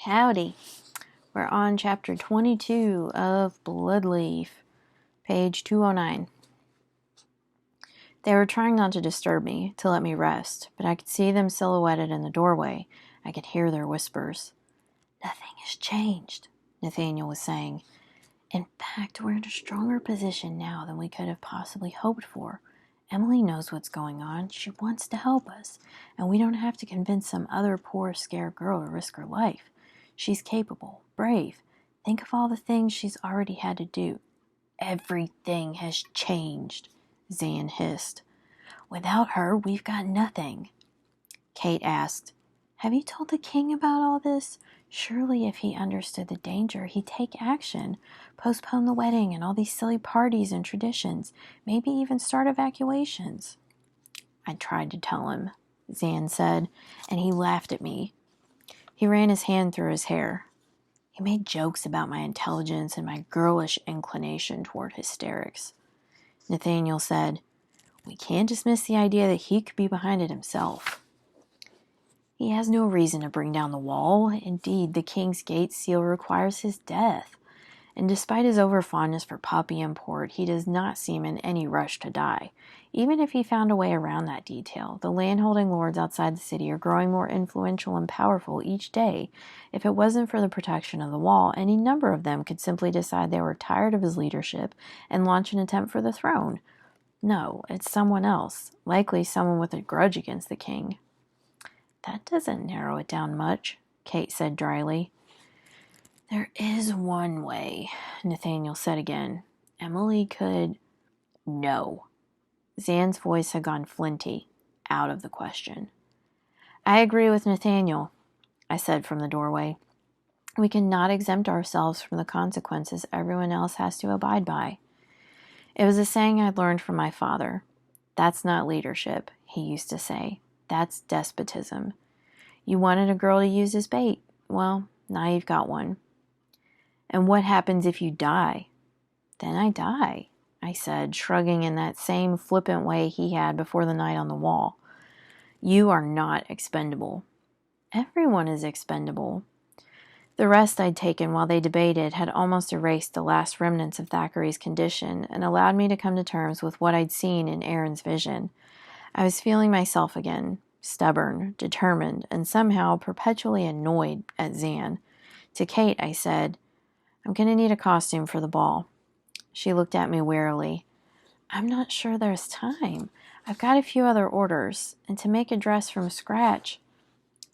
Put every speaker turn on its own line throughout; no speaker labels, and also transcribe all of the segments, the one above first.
Howdy. We're on chapter 22 of Bloodleaf, page 209. They were trying not to disturb me, to let me rest, but I could see them silhouetted in the doorway. I could hear their whispers. Nothing has changed, Nathaniel was saying. In fact, we're in a stronger position now than we could have possibly hoped for. Emily knows what's going on. She wants to help us, and we don't have to convince some other poor, scared girl to risk her life. She's capable, brave. Think of all the things she's already had to do. Everything has changed, Zan hissed. Without her, we've got nothing. Kate asked, Have you told the king about all this? Surely if he understood the danger, he'd take action. Postpone the wedding and all these silly parties and traditions. Maybe even start evacuations. I tried to tell him, Zan said, and he laughed at me. He ran his hand through his hair. He made jokes about my intelligence and my girlish inclination toward hysterics. Nathaniel said, We can't dismiss the idea that he could be behind it himself. He has no reason to bring down the wall. Indeed, the King's Gate seal requires his death. And despite his overfondness for poppy import, he does not seem in any rush to die. Even if he found a way around that detail, the landholding lords outside the city are growing more influential and powerful each day. If it wasn't for the protection of the wall, any number of them could simply decide they were tired of his leadership and launch an attempt for the throne. No, it's someone else, likely someone with a grudge against the king. That doesn't narrow it down much, Kate said dryly. There is one way, Nathaniel said again. Emily could... No. Zan's voice had gone flinty, out of the question. I agree with Nathaniel, I said from the doorway. We cannot exempt ourselves from the consequences everyone else has to abide by. It was a saying I'd learned from my father. That's not leadership, he used to say. That's despotism. You wanted a girl to use as bait. Well, now you've got one. And what happens if you die? Then I die, I said, shrugging in that same flippant way he had before the night on the wall. You are not expendable. Everyone is expendable. The rest I'd taken while they debated had almost erased the last remnants of Thackeray's condition and allowed me to come to terms with what I'd seen in Aaron's vision. I was feeling myself again, stubborn, determined, and somehow perpetually annoyed at Zan. To Kate, I said, I'm going to need a costume for the ball. She looked at me wearily. I'm not sure there's time. I've got a few other orders, and to make a dress from scratch.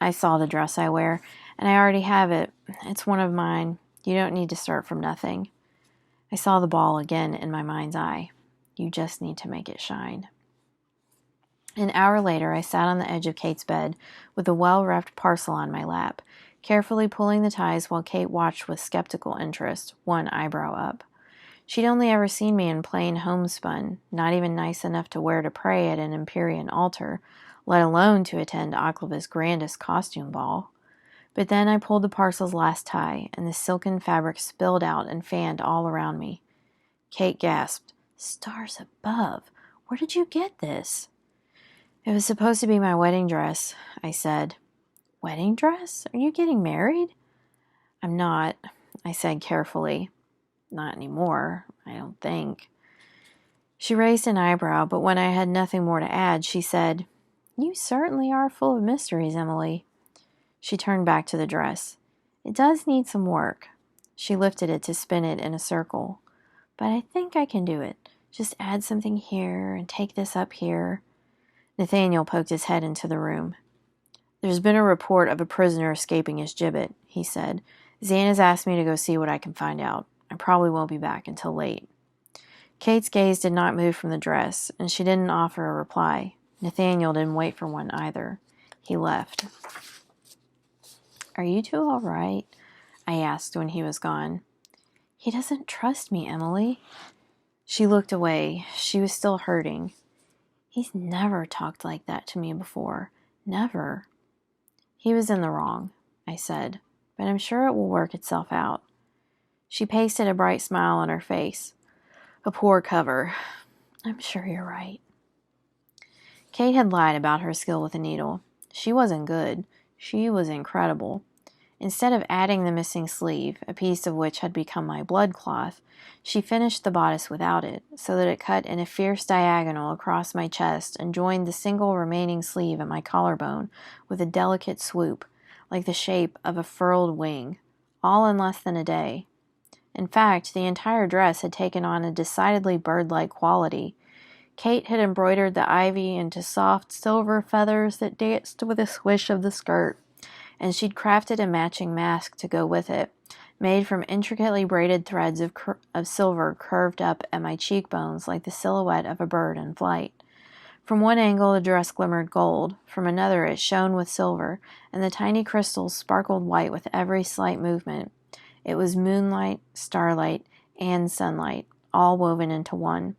I saw the dress I wear, and I already have it. It's one of mine. You don't need to start from nothing. I saw the ball again in my mind's eye. You just need to make it shine. An hour later, I sat on the edge of Kate's bed with a well-wrapped parcel on my lap, carefully pulling the ties while Kate watched with skeptical interest, one eyebrow up. She'd only ever seen me in plain homespun, not even nice enough to wear to pray at an Empyrean altar, let alone to attend Oklava's grandest costume ball. But then I pulled the parcel's last tie, and the silken fabric spilled out and fanned all around me. Kate gasped, Stars above! Where did you get this? It was supposed to be my wedding dress, I said. Wedding dress? Are you getting married? I'm not, I said carefully. Not anymore, I don't think. She raised an eyebrow, but when I had nothing more to add, she said, You certainly are full of mysteries, Emily. She turned back to the dress. It does need some work. She lifted it to spin it in a circle. But I think I can do it. Just add something here and take this up here. Nathaniel poked his head into the room. There's been a report of a prisoner escaping his gibbet, he said. Zan has asked me to go see what I can find out. I probably won't be back until late. Kate's gaze did not move from the dress, and she didn't offer a reply. Nathaniel didn't wait for one either. He left. Are you two all right? I asked when he was gone. He doesn't trust me, Emily. She looked away. She was still hurting. He's never talked like that to me before. Never. He was in the wrong, I said, but I'm sure it will work itself out. She pasted a bright smile on her face. A poor cover. I'm sure you're right. Kate had lied about her skill with a needle. She wasn't good. She was incredible. Instead of adding the missing sleeve, a piece of which had become my blood cloth, she finished the bodice without it, so that it cut in a fierce diagonal across my chest and joined the single remaining sleeve at my collarbone with a delicate swoop, like the shape of a furled wing, all in less than a day. In fact, the entire dress had taken on a decidedly bird-like quality. Kate had embroidered the ivy into soft silver feathers that danced with a swish of the skirt, and she'd crafted a matching mask to go with it, made from intricately braided threads of silver curved up at my cheekbones like the silhouette of a bird in flight. From one angle the dress glimmered gold, from another it shone with silver, and the tiny crystals sparkled white with every slight movement. It was moonlight, starlight, and sunlight, all woven into one.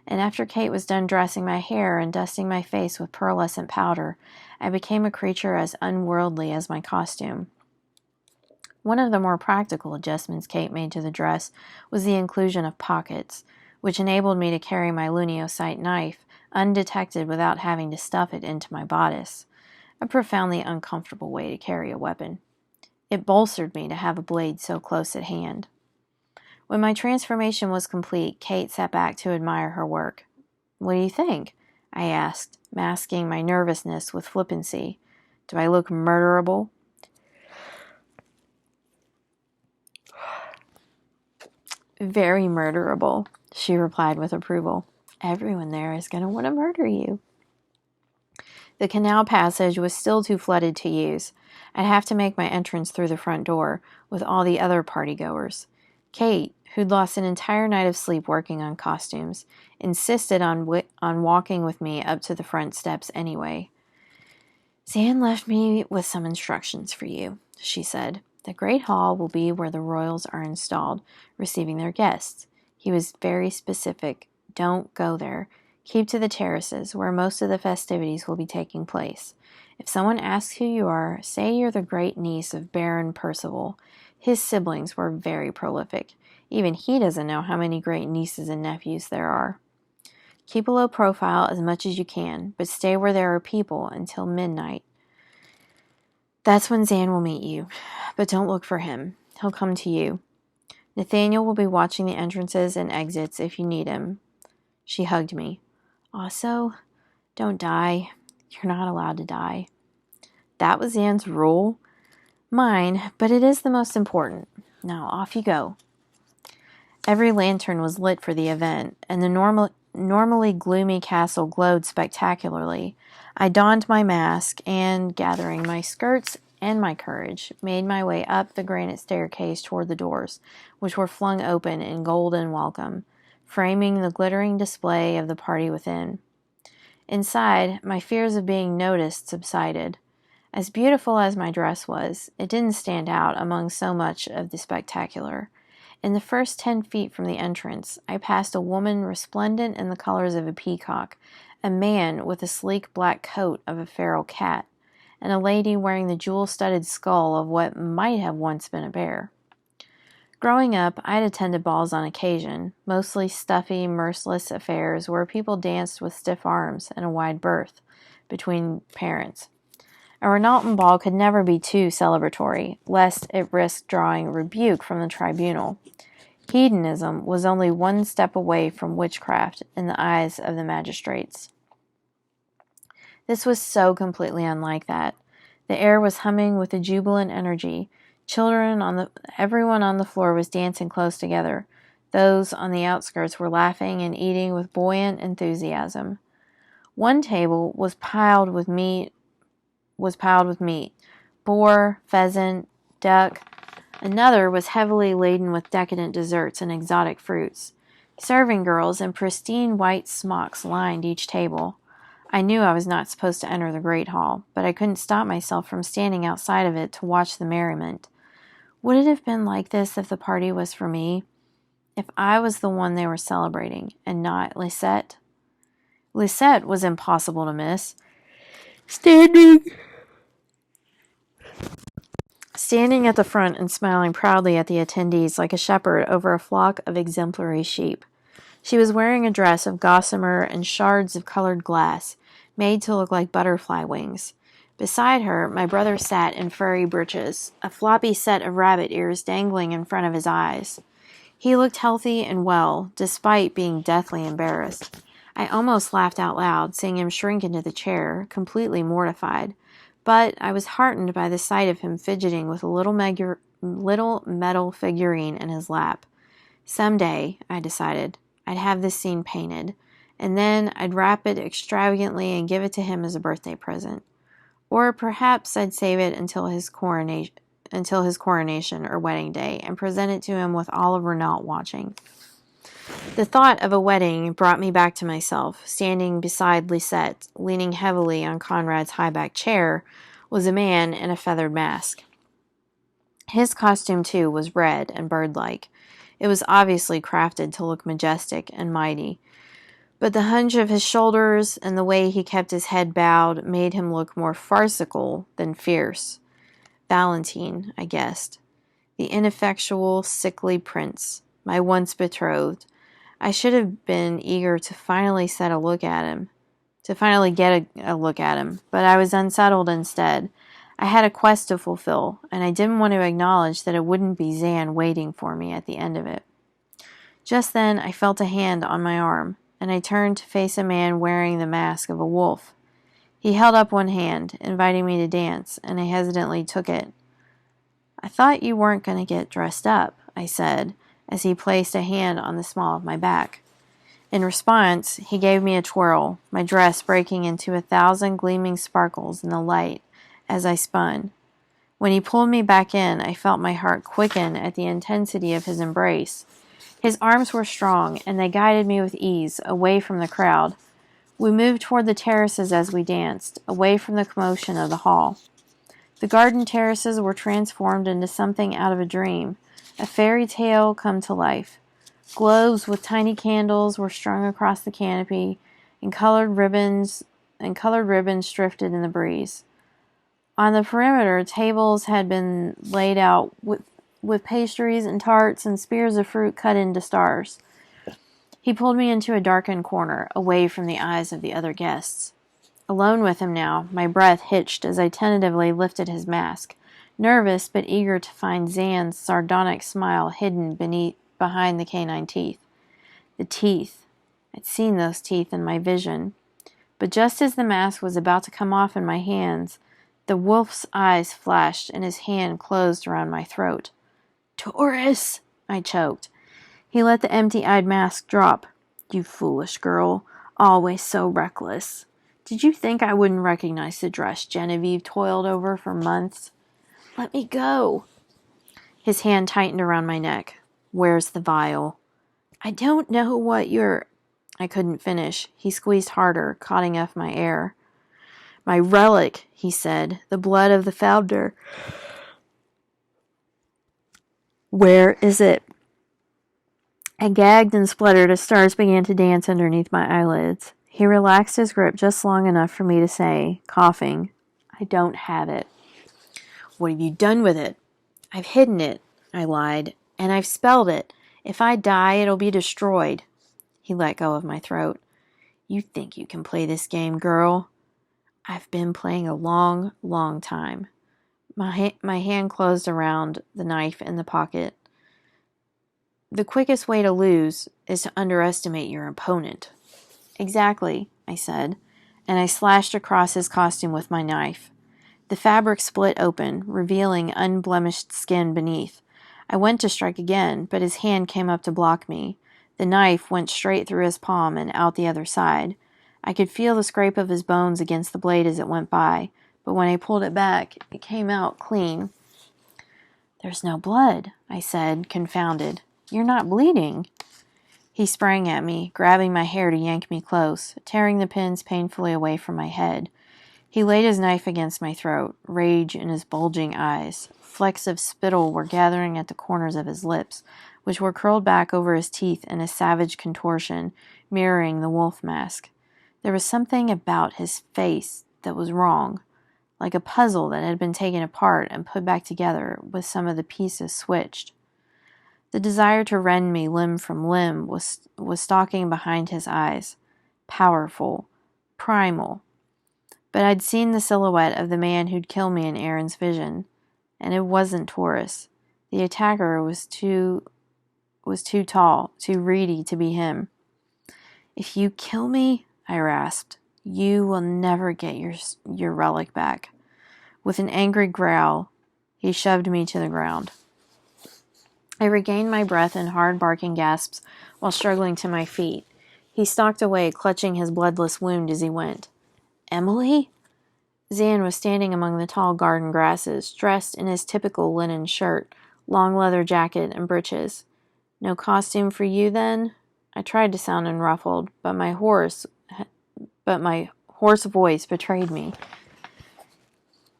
And after Kate was done dressing my hair and dusting my face with pearlescent powder, I became a creature as unworldly as my costume. One of the more practical adjustments Kate made to the dress was the inclusion of pockets, which enabled me to carry my luneosite knife undetected without having to stuff it into my bodice, a profoundly uncomfortable way to carry a weapon. It bolstered me to have a blade so close at hand. When my transformation was complete, Kate sat back to admire her work. "What do you think?" I asked, masking my nervousness with flippancy. "Do I look murderable?" "Very murderable," she replied with approval. "Everyone there is going to want to murder you." The canal passage was still too flooded to use. I'd have to make my entrance through the front door, with all the other party-goers. Kate, who'd lost an entire night of sleep working on costumes, insisted on walking with me up to the front steps anyway. "Zan left me with some instructions for you," she said. "The Great Hall will be where the royals are installed, receiving their guests. He was very specific. Don't go there. Keep to the terraces, where most of the festivities will be taking place. If someone asks who you are, say you're the great niece of Baron Percival. His siblings were very prolific. Even he doesn't know how many great nieces and nephews there are. Keep a low profile as much as you can, but stay where there are people until midnight. That's when Zan will meet you, but don't look for him. He'll come to you. Nathaniel will be watching the entrances and exits if you need him." She hugged me. "Also, don't die. You're not allowed to die." That was Zan's rule. Mine, but it is the most important. Now off you go. Every lantern was lit for the event, and the normally gloomy castle glowed spectacularly. I donned my mask and, gathering my skirts and my courage, made my way up the granite staircase toward the doors, which were flung open in golden welcome, framing the glittering display of the party within. Inside, my fears of being noticed subsided. As beautiful as my dress was, it didn't stand out among so much of the spectacular. In the first 10 feet from the entrance, I passed a woman resplendent in the colors of a peacock, a man with a sleek black coat of a feral cat, and a lady wearing the jewel-studded skull of what might have once been a bear. Growing up, I had attended balls on occasion, mostly stuffy, merciless affairs where people danced with stiff arms and a wide berth between parents. A Renaulton ball could never be too celebratory, lest it risked drawing rebuke from the tribunal. Hedonism was only one step away from witchcraft in the eyes of the magistrates. This was so completely unlike that. The air was humming with a jubilant energy. Everyone on the floor was dancing close together. Those on the outskirts were laughing and eating with buoyant enthusiasm. One table was piled with meat, boar, pheasant, duck. Another was heavily laden with decadent desserts and exotic fruits. Serving girls in pristine white smocks lined each table. I knew I was not supposed to enter the Great Hall, but I couldn't stop myself from standing outside of it to watch the merriment. Would it have been like this if the party was for me? If I was the one they were celebrating, and not Lisette? Lisette was impossible to miss. Standing at the front and smiling proudly at the attendees like a shepherd over a flock of exemplary sheep. She was wearing a dress of gossamer and shards of colored glass, made to look like butterfly wings. Beside her, my brother sat in furry breeches, a floppy set of rabbit ears dangling in front of his eyes. He looked healthy and well, despite being deathly embarrassed. I almost laughed out loud, seeing him shrink into the chair, completely mortified. But I was heartened by the sight of him fidgeting with a little metal figurine in his lap. Someday, I decided, I'd have this scene painted, and then I'd wrap it extravagantly and give it to him as a birthday present. Or perhaps I'd save it until his coronation or wedding day and present it to him with all of Renault watching. The thought of a wedding brought me back to myself. Standing beside Lisette, leaning heavily on Conrad's high-backed chair, was a man in a feathered mask. His costume, too, was red and bird-like. It was obviously crafted to look majestic and mighty, but the hunch of his shoulders and the way he kept his head bowed made him look more farcical than fierce. Valentine, I guessed. The ineffectual, sickly prince, my once betrothed. I should have been eager to finally get a look at him, but I was unsettled instead. I had a quest to fulfill, and I didn't want to acknowledge that it wouldn't be Zan waiting for me at the end of it. Just then, I felt a hand on my arm, and I turned to face a man wearing the mask of a wolf. He held up one hand, inviting me to dance, and I hesitantly took it. "I thought you weren't going to get dressed up," I said, as he placed a hand on the small of my back. In response, he gave me a twirl, my dress breaking into 1,000 gleaming sparkles in the light as I spun. When he pulled me back in, I felt my heart quicken at the intensity of his embrace. His arms were strong, and they guided me with ease, away from the crowd. We moved toward the terraces as we danced, away from the commotion of the hall. The garden terraces were transformed into something out of a dream, a fairy tale come to life. Globes with tiny candles were strung across the canopy, and colored ribbons drifted in the breeze. On the perimeter, tables had been laid out with pastries and tarts and spears of fruit cut into stars. He pulled me into a darkened corner, away from the eyes of the other guests. Alone with him now, my breath hitched as I tentatively lifted his mask, nervous but eager to find Zan's sardonic smile hidden behind the canine teeth. The teeth. I'd seen those teeth in my vision. But just as the mask was about to come off in my hands, the wolf's eyes flashed and his hand closed around my throat. "Taurus!" I choked. He let the empty-eyed mask drop. "You foolish girl, always so reckless. Did you think I wouldn't recognize the dress Genevieve toiled over for months? Let me go." His hand tightened around my neck. "Where's the vial?" "I don't know what you're—" I couldn't finish. He squeezed harder, cutting off my air. "My relic," he said, "the blood of the founder. Where is it?" I gagged and spluttered as stars began to dance underneath my eyelids. He relaxed his grip just long enough for me to say, coughing, "I don't have it." "What have you done with it?" "I've hidden it," I lied, "and I've spelled it. If I die, it'll be destroyed." He let go of my throat. "You think you can play this game, girl?" "I've been playing a long, long time." My hand closed around the knife in the pocket. "The quickest way to lose is to underestimate your opponent." "Exactly," I said, and I slashed across his costume with my knife. The fabric split open, revealing unblemished skin beneath. I went to strike again, but his hand came up to block me. The knife went straight through his palm and out the other side. I could feel the scrape of his bones against the blade as it went by, but when I pulled it back, it came out clean. "There's no blood," I said, confounded. "You're not bleeding." He sprang at me, grabbing my hair to yank me close, tearing the pins painfully away from my head. He laid his knife against my throat, rage in his bulging eyes. Flecks of spittle were gathering at the corners of his lips, which were curled back over his teeth in a savage contortion, mirroring the wolf mask. There was something about his face that was wrong, like a puzzle that had been taken apart and put back together with some of the pieces switched. The desire to rend me limb from limb was stalking behind his eyes, powerful, primal. But I'd seen the silhouette of the man who'd kill me in Aaron's vision, and it wasn't Taurus. The attacker was too tall, too reedy to be him. "If you kill me," I rasped, "you will never get your relic back." With an angry growl, he shoved me to the ground. I regained my breath in hard barking gasps while struggling to my feet. He stalked away, clutching his bloodless wound as he went. "Emily?" Zan was standing among the tall garden grasses, dressed in his typical linen shirt, long leather jacket, and breeches. "No costume for you, then?" I tried to sound unruffled, but my hoarse voice betrayed me.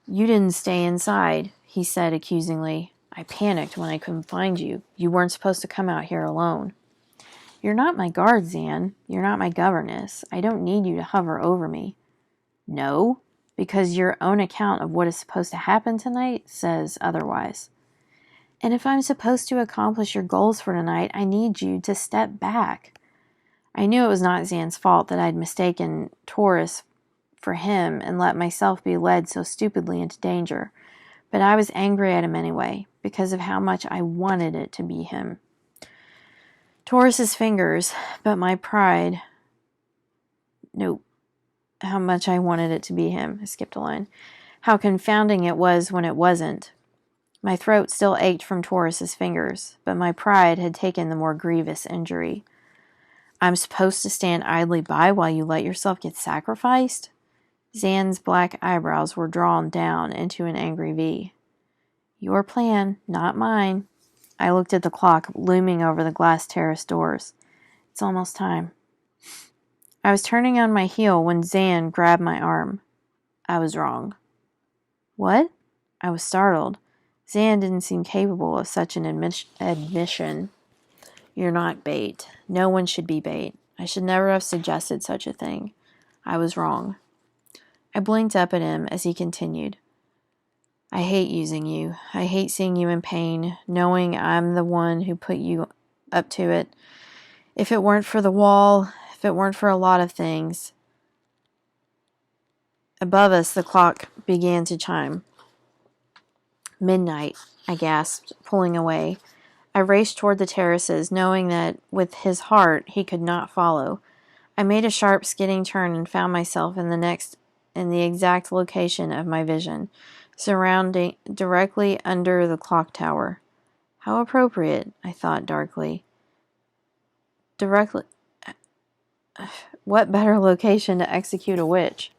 "You didn't stay inside," he said accusingly. "I panicked when I couldn't find you. You weren't supposed to come out here alone." "You're not my guard, Zan. You're not my governess. I don't need you to hover over me." "No, because your own account of what is supposed to happen tonight says otherwise." "And if I'm supposed to accomplish your goals for tonight, I need you to step back." I knew it was not Zan's fault that I'd mistaken Taurus for him and let myself be led so stupidly into danger, but I was angry at him anyway, because of how much I wanted it to be him. Taurus's fingers, but my pride... Nope. How much I wanted it to be him. I skipped a line. How confounding it was when it wasn't. My throat still ached from Taurus's fingers, but my pride had taken the more grievous injury. "I'm supposed to stand idly by while you let yourself get sacrificed?" Zan's black eyebrows were drawn down into an angry V. "Your plan, not mine." I looked at the clock looming over the glass terrace doors. "It's almost time." I was turning on my heel when Zan grabbed my arm. I was wrong. "What?" I was startled. Zan didn't seem capable of such an admission. "You're not bait. No one should be bait. I should never have suggested such a thing. I was wrong." I blinked up at him as he continued. "I hate using you. I hate seeing you in pain, knowing I'm the one who put you up to it. If it weren't for the wall, if it weren't for a lot of things." Above us, the clock began to chime. "Midnight," I gasped, pulling away. I raced toward the terraces, knowing that with his heart he could not follow. I made a sharp, skidding turn and found myself in the exact location of my vision, surrounding directly under the clock tower. How appropriate, I thought darkly. What better location to execute a witch?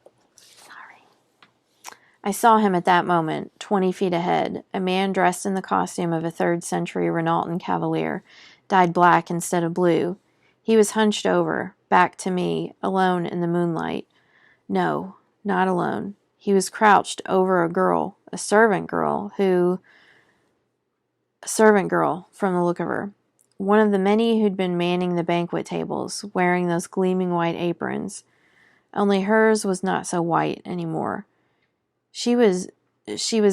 I saw him at that moment, 20 feet ahead, a man dressed in the costume of a 3rd century Renaultan cavalier, dyed black instead of blue. He was hunched over, back to me, alone in the moonlight. No, not alone. He was crouched over a girl, a servant girl, from the look of her. One of the many who'd been manning the banquet tables, wearing those gleaming white aprons. Only hers was not so white anymore. She was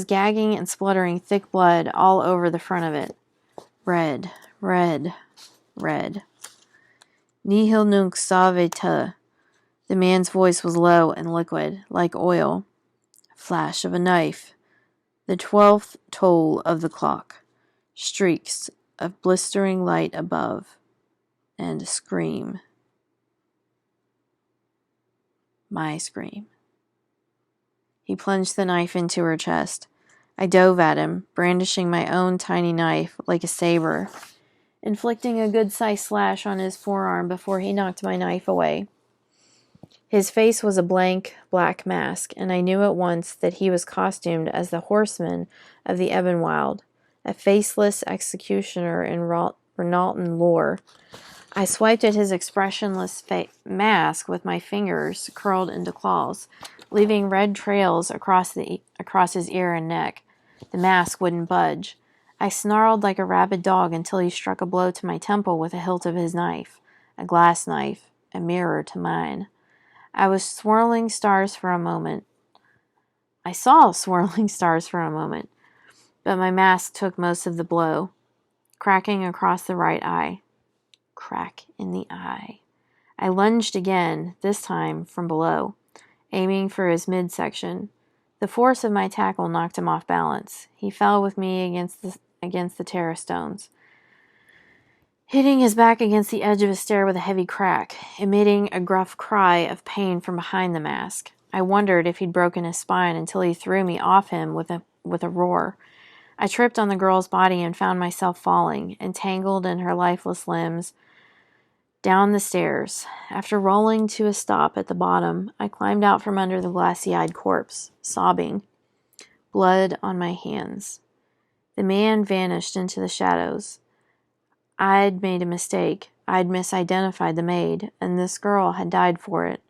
gagging and spluttering thick blood all over the front of it. Red, red, red. "Nihil nunc salve te." The man's voice was low and liquid, like oil. Flash of a knife. The 12th toll of the clock. Streaks of blistering light above. And a scream. My scream. He plunged the knife into her chest. I dove at him, brandishing my own tiny knife like a saber, inflicting a good-sized slash on his forearm before he knocked my knife away. His face was a blank, black mask, and I knew at once that he was costumed as the horseman of the Ebonwild, a faceless executioner in Renaultan lore. I swiped at his expressionless mask with my fingers curled into claws, leaving red trails across his ear and neck. The mask wouldn't budge. I snarled like a rabid dog until he struck a blow to my temple with the hilt of his knife, a glass knife, a mirror to mine. I saw swirling stars for a moment, but my mask took most of the blow, cracking across the right eye. Crack in the eye. I lunged again, this time from below. aiming for his midsection. The force of my tackle knocked him off balance. He fell with me against the terrace stones, hitting his back against the edge of a stair with a heavy crack, emitting a gruff cry of pain from behind the mask. I wondered if he'd broken his spine until he threw me off him with a roar. I tripped on the girl's body and found myself falling, entangled in her lifeless limbs, down the stairs. After rolling to a stop at the bottom, I climbed out from under the glassy-eyed corpse, sobbing, blood on my hands. The man vanished into the shadows. I'd made a mistake. I'd misidentified the maid, and this girl had died for it.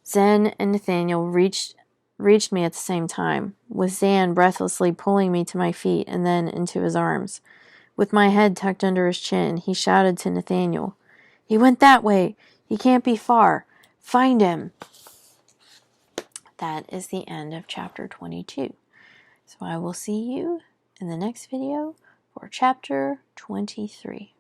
Zen and Nathaniel reached me at the same time, with Zan breathlessly pulling me to my feet and then into his arms. With my head tucked under his chin, he shouted to Nathaniel, "He went that way! He can't be far! Find him!" That is the end of chapter 22. So I will see you in the next video for chapter 23.